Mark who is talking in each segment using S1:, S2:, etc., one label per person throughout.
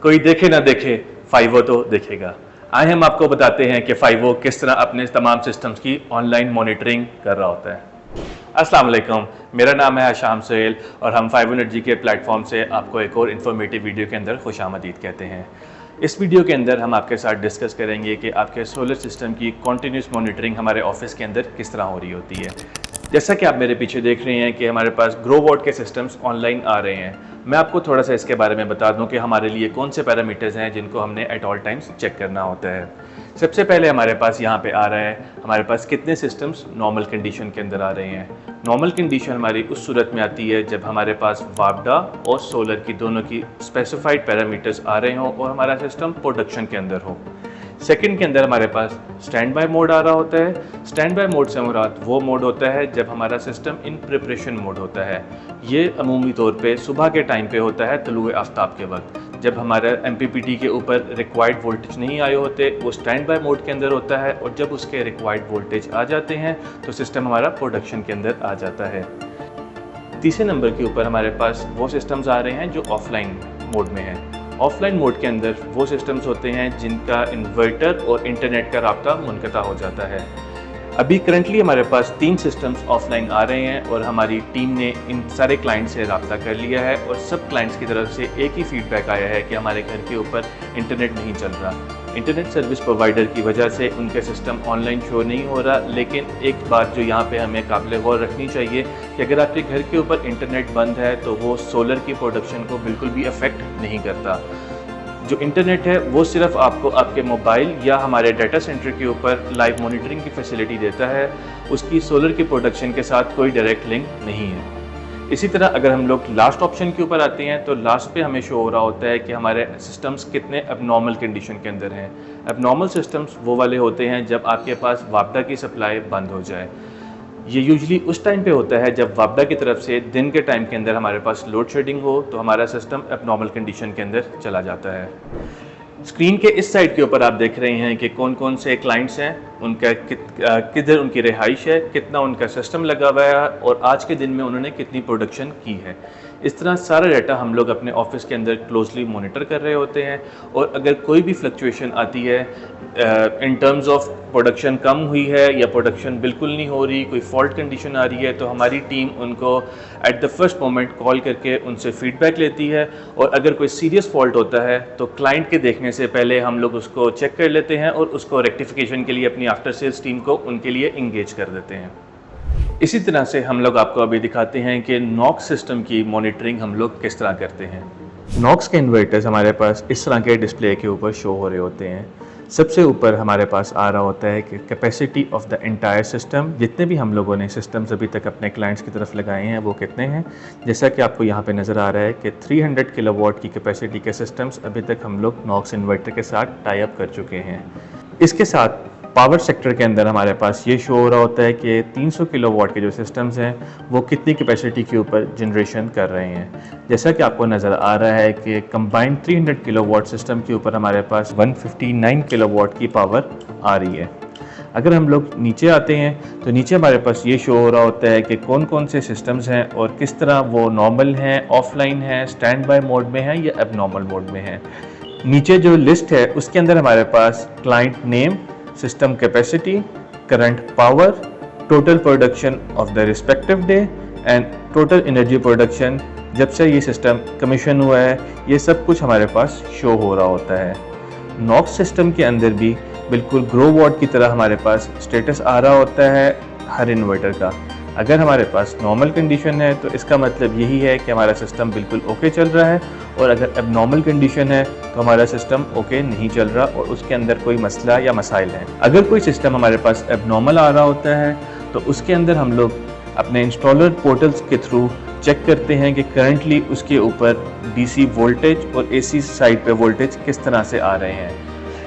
S1: कोई देखे ना देखे, फाइवो तो देखेगा। आए हम आपको बताते हैं कि फाइवो किस तरह अपने तमाम सिस्टम्स की ऑनलाइन मॉनिटरिंग कर रहा होता है। अस्सलाम वालेकुम, मेरा नाम है आशाम सोहेल और हम फाइवो एनर्जी के प्लेटफॉर्म से आपको एक और इन्फॉर्मेटिव वीडियो के अंदर खुशामदीद कहते हैं। इस वीडियो के अंदर हम आपके साथ डिस्कस करेंगे कि आपके सोलर सिस्टम की कॉन्टीन्यूस मॉनिटरिंग हमारे ऑफिस के अंदर किस तरह हो रही होती है। जैसा कि आप मेरे पीछे देख रहे हैं कि हमारे पास ग्रो वॉट के सिस्टम्स ऑनलाइन आ रहे हैं। मैं आपको थोड़ा सा इसके बारे में बता दूं कि हमारे लिए कौन से पैरामीटर्स हैं जिनको हमने एट ऑल टाइम्स चेक करना होता है। सबसे पहले हमारे पास यहाँ पे आ रहा है हमारे पास कितने सिस्टम्स नॉर्मल कंडीशन के अंदर आ रहे हैं। नॉर्मल कंडीशन हमारी उस सूरत में आती है जब हमारे पास वापडा और सोलर की दोनों की स्पेसिफाइड पैरामीटर्स आ रहे हों और हमारा सिस्टम प्रोडक्शन के अंदर हो। सेकंड के अंदर हमारे पास स्टैंड बाय मोड आ रहा होता है। स्टैंड बाय मोड से मुराद वो मोड होता है जब हमारा सिस्टम इन प्रिपरेशन मोड होता है। ये अमूमी तौर पे सुबह के टाइम पे होता है तुलुए आफ्ताब के वक्त, जब हमारा MPPT के ऊपर रिक्वायर्ड वोल्टेज नहीं आए होते, वो स्टैंड बाय मोड के अंदर होता है और जब उसके रिक्वायर्ड वोल्टेज आ जाते हैं तो सिस्टम हमारा प्रोडक्शन के अंदर आ जाता है। तीसरे नंबर के ऊपर हमारे पास वो सिस्टम्स आ रहे हैं जो ऑफलाइन मोड में है। ऑफलाइन मोड के अंदर वो सिस्टम्स होते हैं जिनका इन्वर्टर और इंटरनेट का राब्ता मुनक़ता हो जाता है। अभी करंटली हमारे पास 3 सिस्टम्स ऑफलाइन आ रहे हैं और हमारी टीम ने इन सारे क्लाइंट से रब्ता कर लिया है और सब क्लाइंट्स की तरफ से एक ही फीडबैक आया है कि हमारे घर के ऊपर इंटरनेट नहीं चल रहा। इंटरनेट सर्विस प्रोवाइडर की वजह से उनका सिस्टम ऑनलाइन शो नहीं हो रहा। लेकिन एक बात जो यहाँ पे हमें काबिल गौर रखनी चाहिए कि अगर आपके घर के ऊपर इंटरनेट बंद है तो वो सोलर की प्रोडक्शन को बिल्कुल भी अफेक्ट नहीं करता। जो इंटरनेट है वो सिर्फ आपको आपके मोबाइल या हमारे डाटा सेंटर के ऊपर लाइव मॉनिटरिंग की फैसिलिटी देता है, उसकी सोलर की प्रोडक्शन के साथ कोई डायरेक्ट लिंक नहीं है। इसी तरह अगर हम लोग लास्ट ऑप्शन के ऊपर आते हैं तो लास्ट पे हमें शो हो रहा होता है कि हमारे सिस्टम्स कितने अबनॉर्मल कंडीशन के अंदर हैं। अबनॉर्मल सिस्टम्स वो वाले होते हैं जब आपके पास वापडा की सप्लाई बंद हो जाए। ये यूजली उस टाइम पे होता है जब वापडा की तरफ से दिन के टाइम के अंदर हमारे पास लोड शेडिंग हो तो हमारा सिस्टम अबनॉर्मल कंडीशन के अंदर चला जाता है। स्क्रीन के इस साइड के ऊपर आप देख रहे हैं कि कौन कौन से क्लाइंट्स हैं, उनका किधर उनकी रिहाइश है, कितना उनका सिस्टम लगा हुआ है और आज के दिन में उन्होंने कितनी प्रोडक्शन की है। इस तरह सारा डाटा हम लोग अपने ऑफिस के अंदर क्लोजली मॉनिटर कर रहे होते हैं और अगर कोई भी फ्लक्चुएशन आती है इन टर्म्स ऑफ प्रोडक्शन कम हुई है या प्रोडक्शन बिल्कुल नहीं हो रही, कोई फॉल्ट कंडीशन आ रही है, तो हमारी टीम उनको at the first moment call करके उनसे फीडबैक लेती है और अगर कोई सीरियस फॉल्ट होता है तो क्लाइंट के देखने से पहले हम लोग उसको चेक कर लेते हैं और उसको रेक्टिफिकेशन के लिए अपनी आफ्टर सेल्स टीम को उनके लिए इंगेज कर देते हैं। इसी तरह से हम लोग आपको अभी दिखाते हैं कि नॉक्स सिस्टम की मॉनिटरिंग हम लोग किस तरह करते हैं। नॉक्स के इन्वर्टर्स हमारे पास इस तरह के डिस्प्ले के ऊपर शो हो रहे होते हैं। सबसे ऊपर हमारे पास आ रहा होता है कि capacity of the entire system, जितने भी हम लोगों ने सिस्टम्स अभी तक अपने क्लाइंट्स की तरफ लगाए हैं वो कितने हैं। जैसा कि आपको यहाँ पे नज़र आ रहा है कि 300 किलोवाट की कैपेसिटी के सिस्टम्स अभी तक हम लोग नॉक्स इन्वर्टर के साथ टाई अप कर चुके हैं। इसके साथ पावर सेक्टर के अंदर हमारे पास ये शो हो रहा होता है कि 300 किलोवाट के जो सिस्टम्स हैं वो कितनी कैपेसिटी के ऊपर जनरेशन कर रहे हैं। जैसा कि आपको नज़र आ रहा है कि कंबाइंड 300 किलोवाट सिस्टम के ऊपर हमारे पास 159 किलोवाट की पावर आ रही है। अगर हम लोग नीचे आते हैं तो नीचे हमारे पास ये शो हो रहा होता है कि कौन कौन से सिस्टम्स हैं और किस तरह वो नॉर्मल हैं, ऑफलाइन हैं, स्टैंड बाय मोड में हैं या एबनॉर्मल मोड में हैं। नीचे जो लिस्ट है उसके अंदर हमारे पास client name, system capacity, current power, total production of the respective day and total energy production जब से ये सिस्टम कमीशन हुआ है, ये सब कुछ हमारे पास शो हो रहा होता है। नॉक्स सिस्टम के अंदर भी बिल्कुल ग्रो वॉट की तरह हमारे पास स्टेटस आ रहा होता है हर इन्वर्टर का। अगर हमारे पास नॉर्मल कंडीशन है तो इसका मतलब यही है कि हमारा सिस्टम बिल्कुल ओके चल रहा है और अगर एबनॉर्मल कंडीशन है तो हमारा सिस्टम ओके नहीं चल रहा और उसके अंदर कोई मसला या मसाइल हैं। अगर कोई सिस्टम हमारे पास एबनॉर्मल आ रहा होता है तो उसके अंदर हम लोग अपने इंस्टॉलर पोर्टल्स के थ्रू चेक करते हैं कि करंटली उसके ऊपर DC वोल्टेज और AC साइड पे वोल्टेज किस तरह से आ रहे हैं।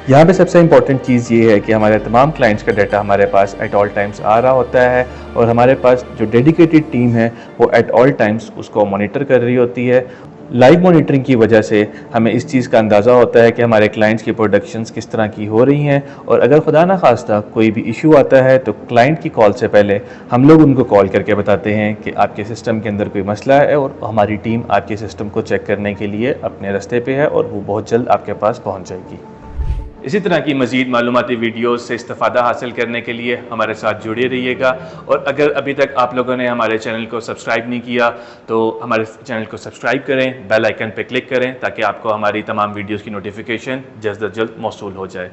S1: यहाँ पे सबसे इम्पॉर्टेंट चीज़ ये है कि हमारे तमाम क्लाइंट्स का डाटा हमारे पास एट ऑल टाइम्स आ रहा होता है और हमारे पास जो डेडिकेटेड टीम है वो एट ऑल टाइम्स उसको मॉनिटर कर रही होती है। लाइव मॉनिटरिंग की वजह से हमें इस चीज़ का अंदाज़ा होता है कि हमारे क्लाइंट्स की प्रोडक्शंस किस तरह की हो रही हैं, और अगर खुदा ना खास्ता कोई भी इशू आता है तो क्लाइंट की कॉल से पहले हम लोग उनको कॉल करके बताते हैं कि आपके सिस्टम के अंदर कोई मसला है, और हमारी टीम आपके सिस्टम को चेक करने के लिए अपने रास्ते पे है और वो बहुत जल्द आपके पास पहुँच जाएगी। इसी तरह की मज़ीद मालूमाती वीडियोस से इस्तिफ़ादा हासिल करने के लिए हमारे साथ जुड़े रहिएगा, और अगर अभी तक आप लोगों ने हमारे चैनल को सब्सक्राइब नहीं किया तो हमारे चैनल को सब्सक्राइब करें, बेल आइकन पर क्लिक करें ताकि आपको हमारी तमाम वीडियोस की नोटिफिकेशन जल्द अज जल्द मौसूल हो जाए।